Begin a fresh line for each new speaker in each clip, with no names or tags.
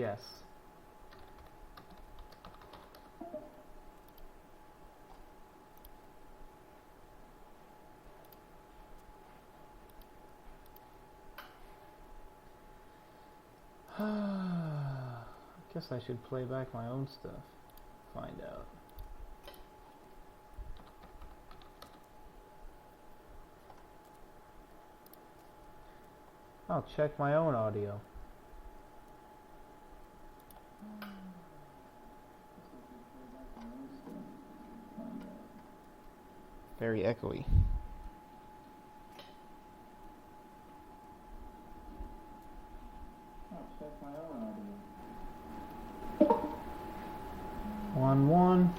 yes. Guess I should play back my own stuff. Find out. I'll check my own audio. Very echoey. I'll check my own audio. 1-1.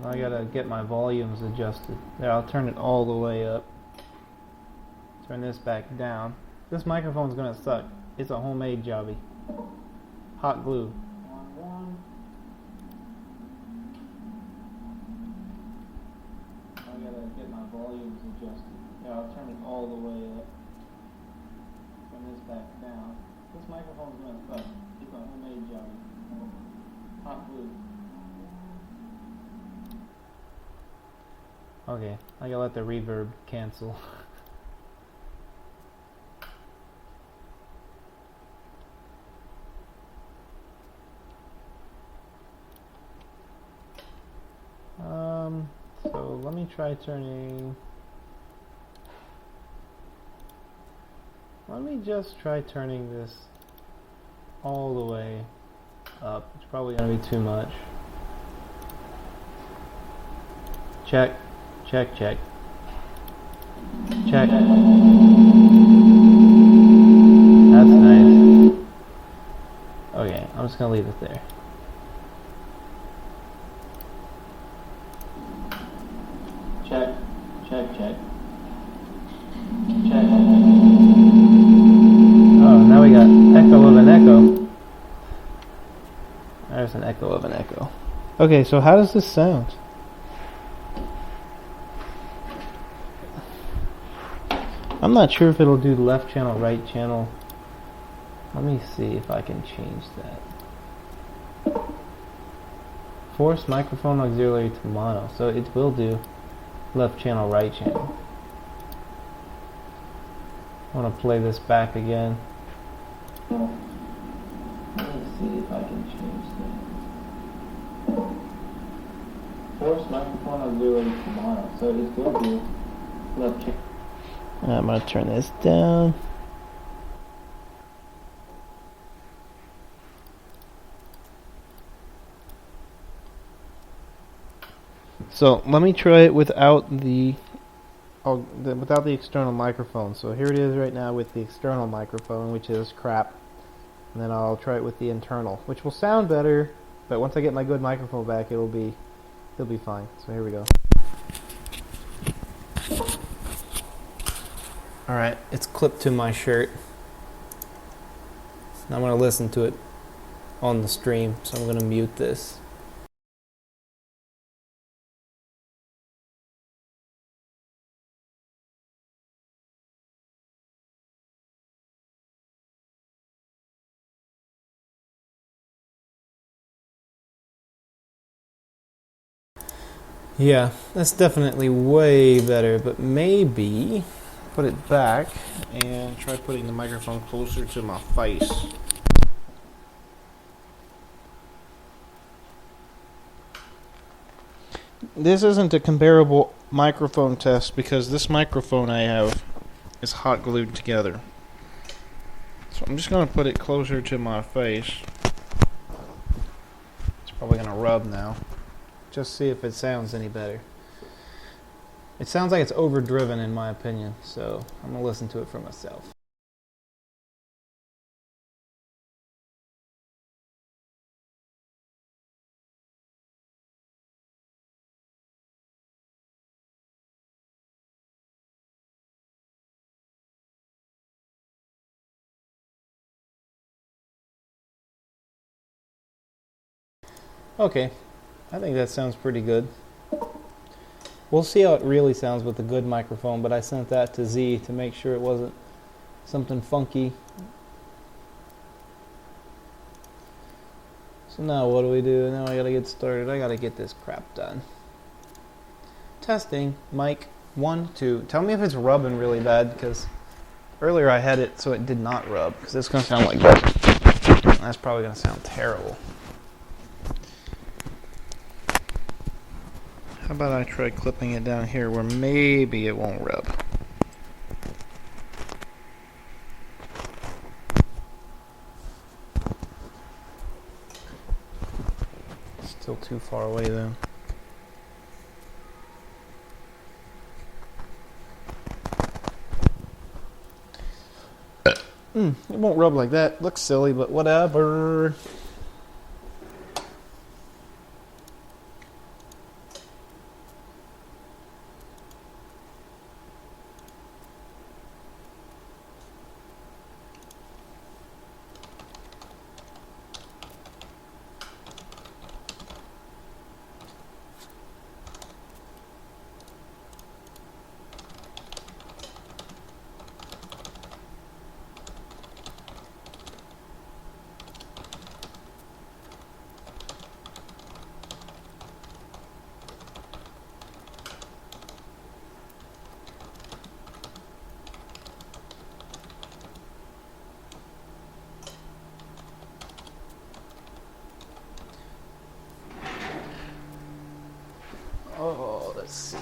I gotta get my volumes adjusted. There, I'll turn it all the way up. Turn this back down. This microphone's gonna suck. It's a homemade jobby. Hot glue. 1-1. I gotta get my volumes adjusted. Yeah, I'll turn it all the way up. Turn this back down. This microphone's gonna suck. It's a homemade jobby. Hot glue. Okay, I gotta let the reverb cancel. So let me try turning. Let me just try turning this all the way up. It's probably gonna be too much. Check. Check, check. Check. That's nice. Okay, I'm just gonna leave it there. Check, check, check. Check. Oh, now we got echo of an echo. There's an echo of an echo. Okay, so how does this sound? I'm not sure if it'll do left channel, right channel. Let me see if I can change that. Force microphone auxiliary to mono. So it will do left channel, right channel. I want to play this back again. Let me see if I can change that. Force microphone auxiliary to mono. So it will do left channel. I'm going to turn this down. So let me try it without the external microphone. So here it is right now with the external microphone, which is crap. And then I'll try it with the internal, which will sound better, but once I get my good microphone back, it'll be fine. So here we go. Alright, it's clipped to my shirt. I'm going to listen to it on the stream, so I'm going to mute this. Yeah, that's definitely way better, but maybe put it back and try putting the microphone closer to my face. This isn't a comparable microphone test because this microphone I have is hot glued together. So I'm just going to put it closer to my face. It's probably going to rub now. Just see if it sounds any better. It sounds like it's overdriven in my opinion, so I'm going to listen to it for myself. Okay, I think that sounds pretty good. We'll see how it really sounds with the good microphone, but I sent that to Z to make sure it wasn't
something funky. So now what do we do? Now I gotta get started. I gotta get this crap done. Testing, mic, 1, 2. Tell me if it's rubbing really bad, because earlier I had it so it did not rub, because it's gonna sound like that. That's probably gonna sound terrible. How about I try clipping it down here where maybe it won't rub? Still too far away though. It won't rub like that. Looks silly, but whatever. Oh, let's see.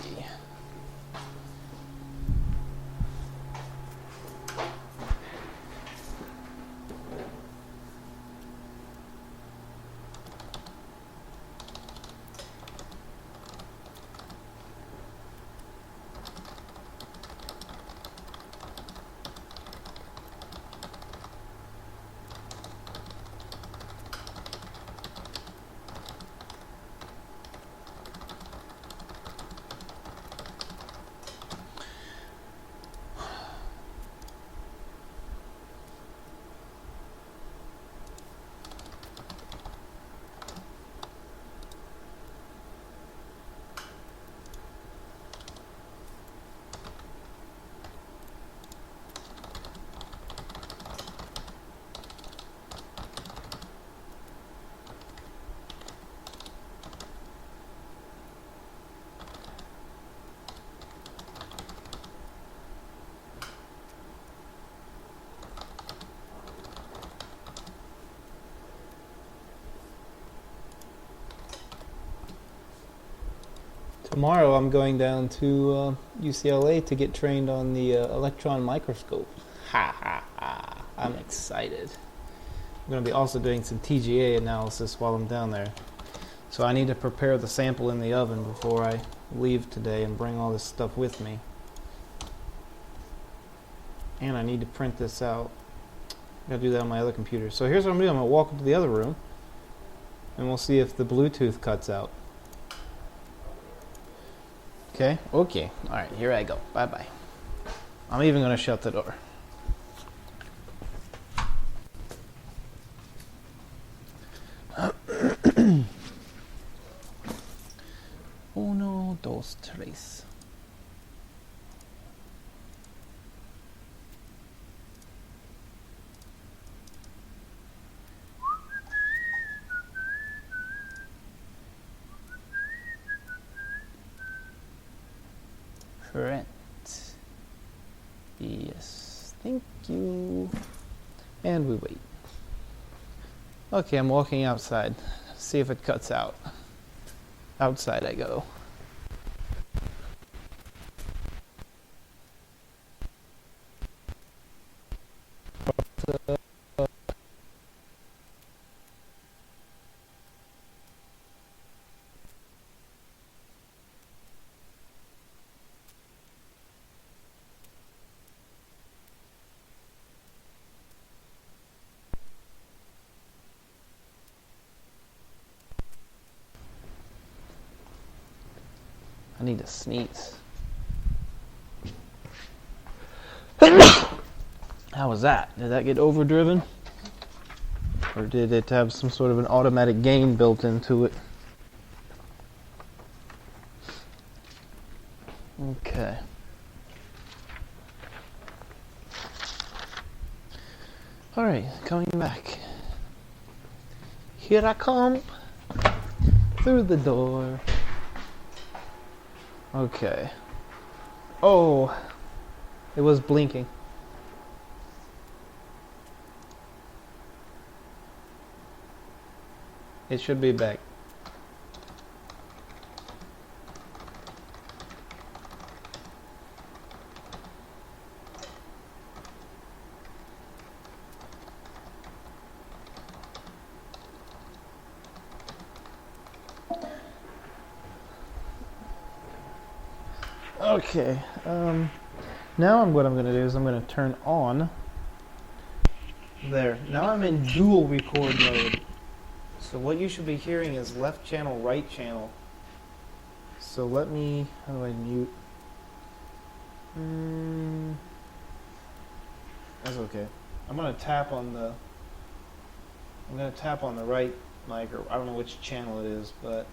Tomorrow I'm going down to UCLA to get trained on the electron microscope. Ha ha ha. I'm excited. I'm going to be also doing some TGA analysis while I'm down there. So I need to prepare the sample in the oven before I leave today and bring all this stuff with me. And I need to print this out. I gotta do that on my other computer. So here's what I'm doing. I'm going to walk into the other room and we'll see if the Bluetooth cuts out. Okay? Okay. Alright, here I go. Bye-bye. I'm even going to shut the door. Uno, dos, tres. Print. Yes, thank you. And we wait. Okay, I'm walking outside. See if it cuts out. Outside I go. I need to sneeze. How was that? Did that get overdriven? Or did it have some sort of an automatic gain built into it? Okay. coming back. Here I come through the door. Okay. Oh, it was blinking. It should be back. Okay, now what I'm going to do is I'm going to turn on. There. Now I'm in dual record mode. So what you should be hearing is left channel, right channel. So let me, how do I mute? That's okay. I'm going to tap on the right mic, or I don't know which channel it is, but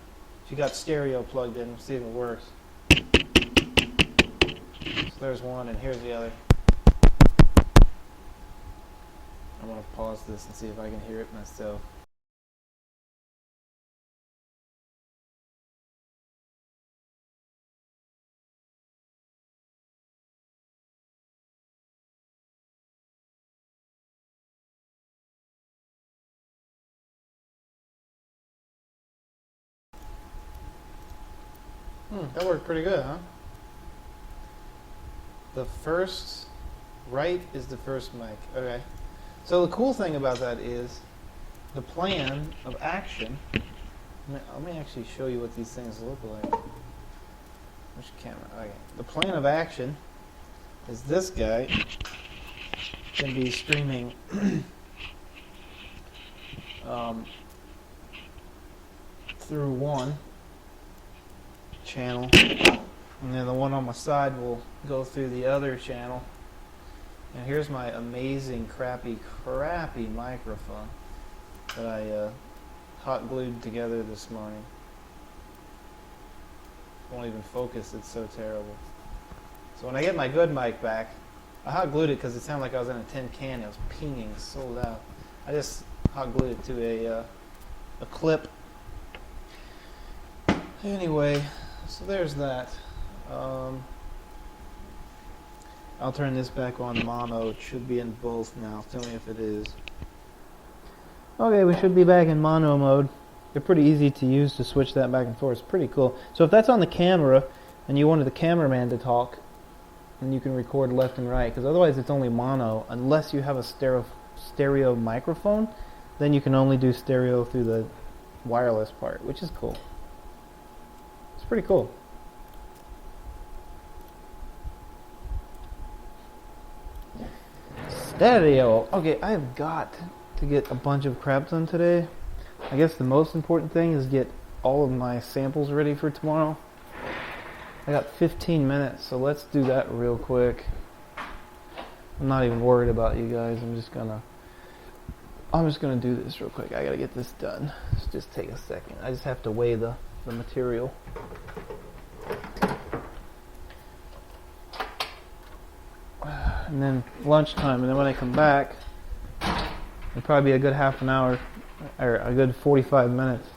if you got stereo plugged in, see if it works. So there's one, and here's the other. I'm going to pause this and see if I can hear it myself. That worked pretty good, huh? The first right is the first mic. Okay. So the cool thing about that is the plan of action. Let me actually show you what these things look like. Which camera? Okay. The plan of action is this guy can be streaming through one channel, and then the one on my side will go through the other channel. And here's my amazing crappy microphone that I hot glued together this morning. Won't even focus, it's so terrible. So when I get my good mic back, I hot glued it because it sounded like I was in a tin can. It was pinging so loud. I just hot glued it to a clip. Anyway, so there's that. I'll turn this back on mono. It should be in both now. Tell me if it is. Okay, we should be back in mono mode. They're pretty easy to use to switch that back and forth. It's pretty cool. So if that's on the camera and you wanted the cameraman to talk, then you can record left and right, because otherwise it's only mono. Unless you have a stereo microphone, then you can only do stereo through the wireless part, which is cool. It's pretty cool. Stereo. Okay, I've got to get a bunch of crap done today. I guess the most important thing is get all of my samples ready for tomorrow. I got 15 minutes, so let's do that real quick. I'm not even worried about you guys. I'm just gonna do this real quick. I gotta get this done. Just take a second. I just have to weigh the material. And then lunchtime, and then when I come back, it'll probably be a good half an hour, or a good 45 minutes.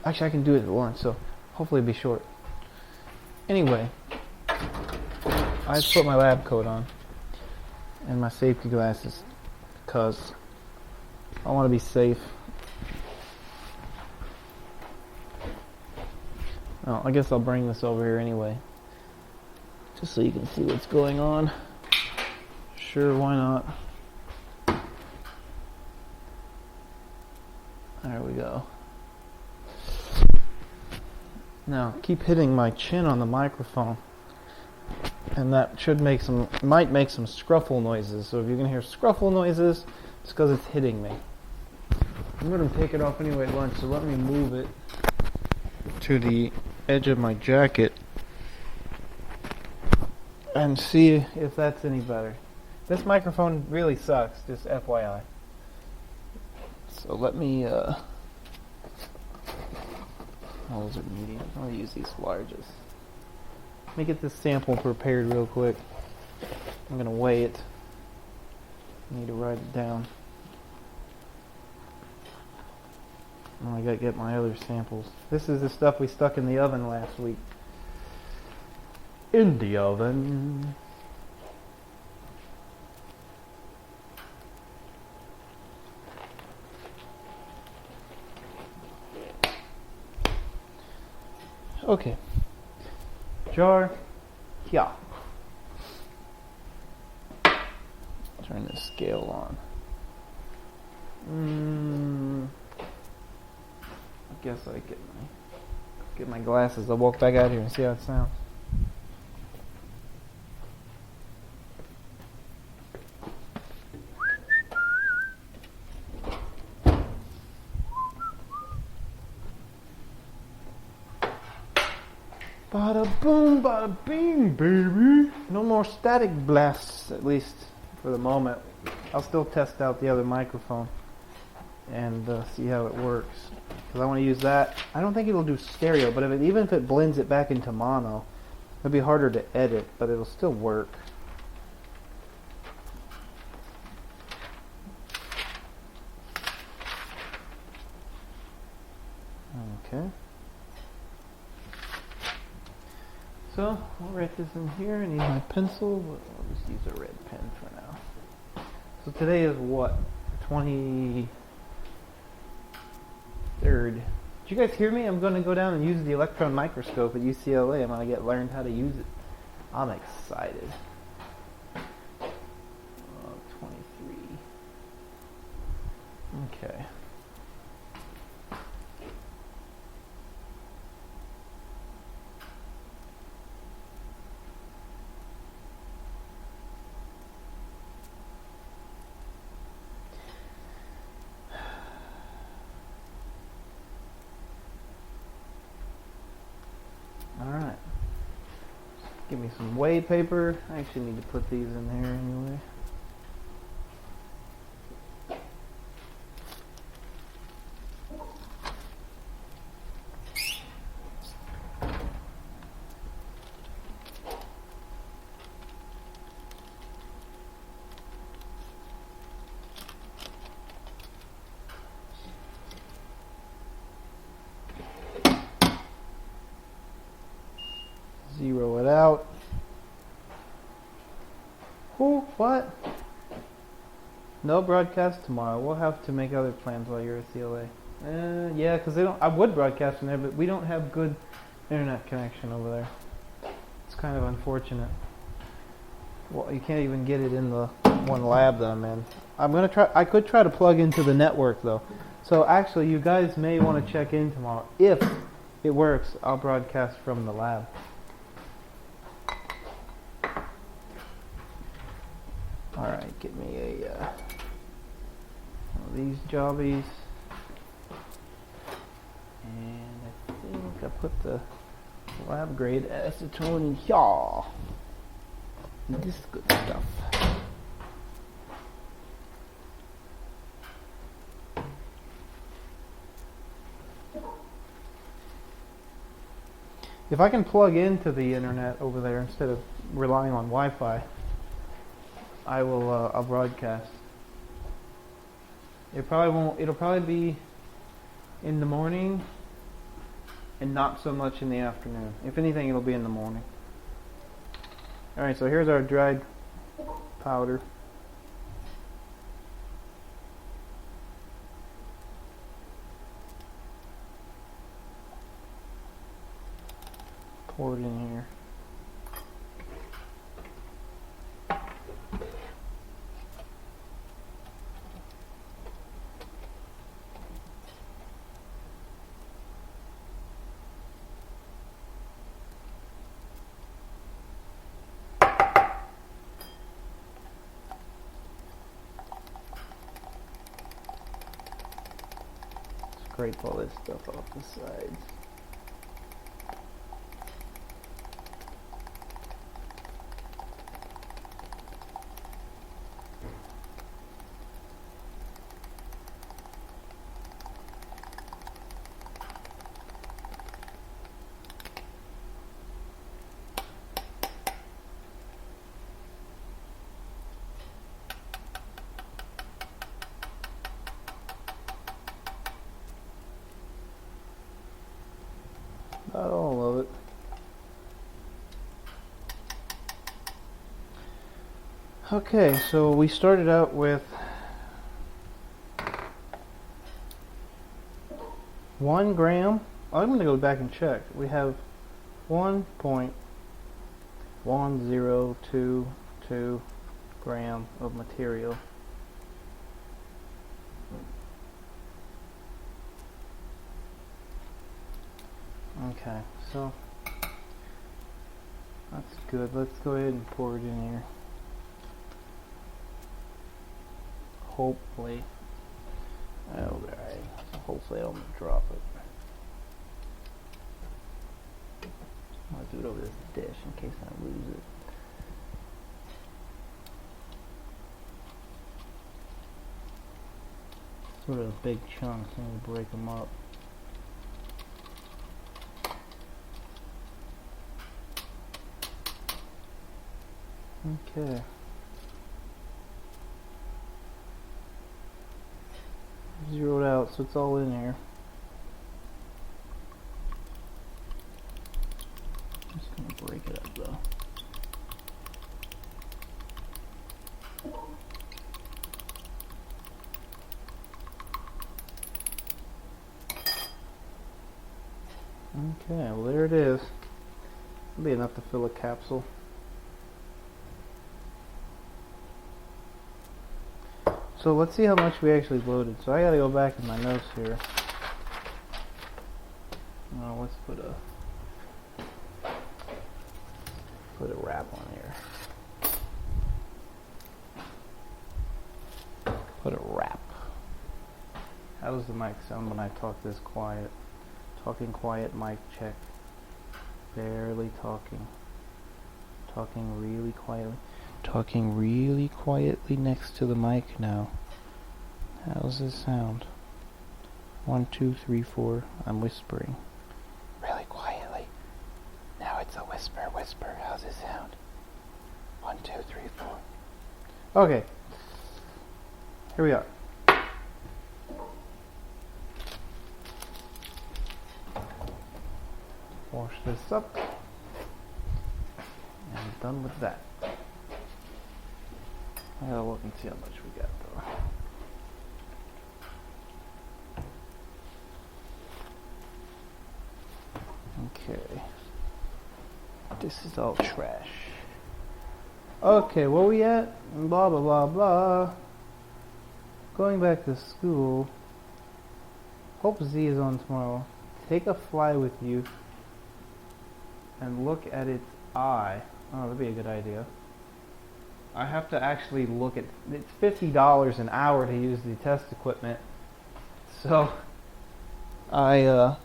Actually, I can do it at lunch, so hopefully it'll be short. Anyway, I just put my lab coat on and my safety glasses because I want to be safe. Oh, I guess I'll bring this over here anyway, just so you can see what's going on. Sure, why not? There we go. Now, keep hitting my chin on the microphone, and that might make some scruffle noises. So if you can hear scruffle noises, it's because it's hitting me. I'm going to take it off anyway at lunch, so let me move it to the edge of my jacket and see if that's any better. This microphone really sucks, just FYI. So let me, those are medium. I'll use these larges. Let me get this sample prepared real quick. I'm going to weigh it. I need to write it down. Oh, I gotta get my other samples. This is the stuff we stuck in the oven last week. In the oven. Okay. Jar. Yeah. Turn the scale on. I guess I get my glasses. I'll walk back out here and see how it sounds. Bada boom, bada bing, baby. No more static blasts, at least for the moment. I'll still test out the other microphone and see how it works. Because I want to use that. I don't think it'll do stereo, but even if it blends it back into mono, it'll be harder to edit, but it'll still work. Okay. So, I'll write this in here. I need my pencil. I'll just use a red pen for now. So today is what? 23rd. Did you guys hear me? I'm going to go down and use the electron microscope at UCLA. I'm going to learn how to use it. I'm excited. 23. Okay. Alright. Give me some wave paper. I actually need to put these in here anyway. Zero it out. Who? What? No broadcast tomorrow. We'll have to make other plans while you're at CLA. Yeah, because they don't. I would broadcast from there, but we don't have good internet connection over there. It's kind of unfortunate. Well, you can't even get it in the one lab that I'm in. I'm gonna try. I could try to plug into the network though. So actually, you guys may want to check in tomorrow. If it works, I'll broadcast from the lab. Alright, get me a one of these jobbies. And I think I put the lab grade acetone in here. This good stuff. If I can plug into the internet over there instead of relying on Wi-Fi, I will. I'll broadcast. It probably won't. It'll probably be in the morning, and not so much in the afternoon. If anything, it'll be in the morning. All right. So here's our dried powder. Pour it in here. Scrape all this stuff off the sides. Not all of it. Okay, so we started out with 1 gram. I'm going to go back and check. We have 1.1022 gram of material. Okay, so that's good. Let's go ahead and pour it in here. Hopefully, alright. So hopefully I don't drop it. I'll do it over this dish in case I lose it. Sort of big chunks, and we break them up. Okay. Zeroed out, so it's all in here. I'm just gonna break it up though. Okay, well there it is. It'll be enough to fill a capsule. So let's see how much we actually loaded. So I gotta go back in my notes here. Let's put a wrap on here. Put a wrap. How does the mic sound when I talk this quiet? Talking quiet, mic check. Barely talking. Talking really quietly. Talking really quietly next to the mic now. How's this sound? 1, 2, 3, 4. I'm whispering. Really quietly. Now it's a whisper, whisper. How's it sound? 1, 2, 3, 4. Okay. Here we are. Wash this up. And done with that. I gotta look and see how much we got though. Okay. This is all trash. Okay, where we at? Blah blah blah blah. Going back to school. Hope Z is on tomorrow. Take a fly with you and look at its eye. Oh, that'd be a good idea. I have to actually look at, it's $50 an hour to use the test equipment. So I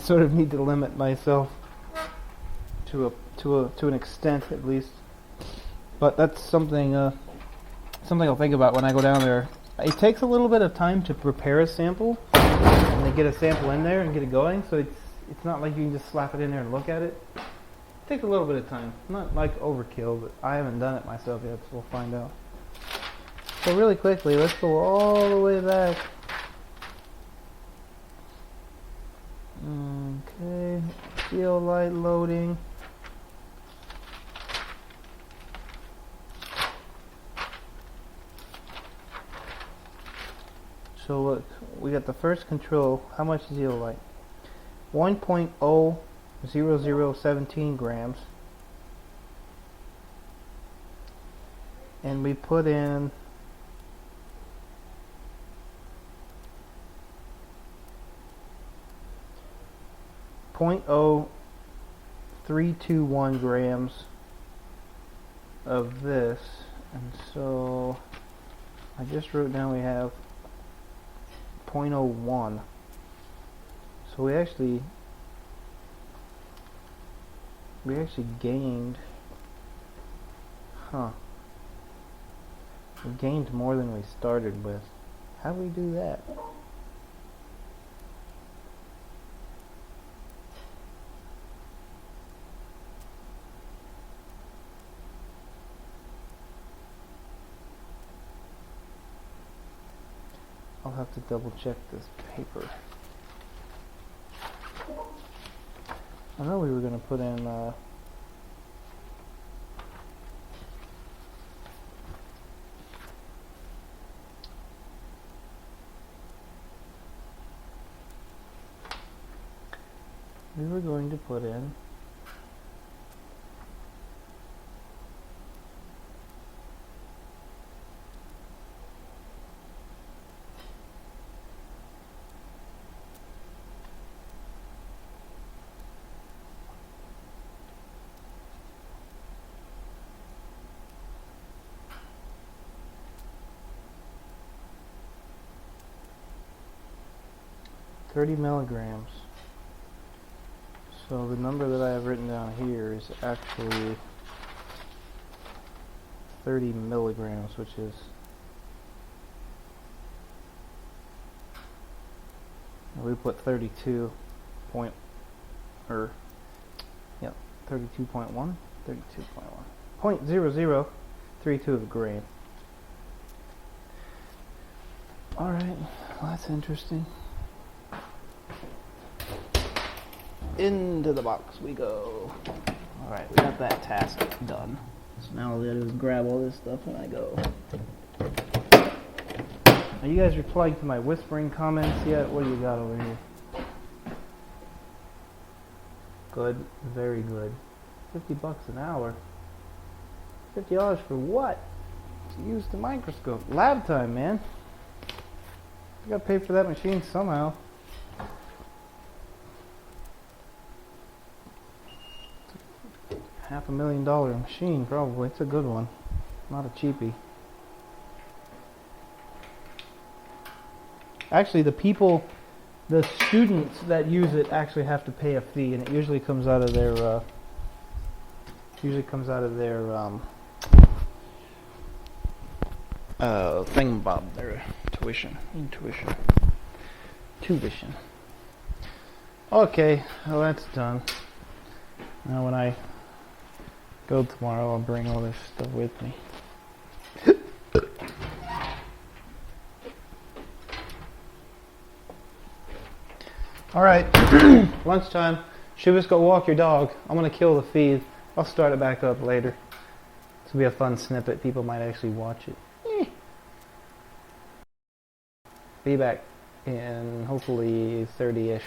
sort of need to limit myself to an extent at least. But that's something I'll think about when I go down there. It takes a little bit of time to prepare a sample and to get a sample in there and get it going. So it's not like you can just slap it in there and look at it. Take a little bit of time. Not like overkill, but I haven't done it myself yet, so we'll find out. So really quickly, let's go all the way back. Okay, zeolite loading. So look, we got the first control. How much zeolite? 1.00017 grams, and we put in 0.0321 grams of this, and so I just wrote down we have 0.01. So we actually gained, we gained more than we started with. How do we do that? I'll have to double check this paper. I know we were going to put in we were going to put in $30 milligrams. So the number that I have written down here is actually 30 milligrams, which is we put 32 point or yep 32.1 .0032 of a gram. All right, well, that's interesting. Into the box we go. Alright, we got that task done. So now all we gotta do is grab all this stuff when I go. Are you guys replying to my whispering comments yet? What do you got over here? Good, very good. $50 an hour. $50 for what? To use the microscope. Lab time, man. You gotta pay for that machine somehow. $500,000 machine, probably. It's a good one, not a cheapie. Actually, the students that use it actually have to pay a fee, and it usually comes out of their thingamabob, their tuition. Okay, well that's done. Now when I go tomorrow, I'll bring all this stuff with me. Alright, lunchtime. Shubis, go walk your dog. I'm going to kill the feed. I'll start it back up later. This will be a fun snippet. People might actually watch it. Be back in hopefully 30-ish.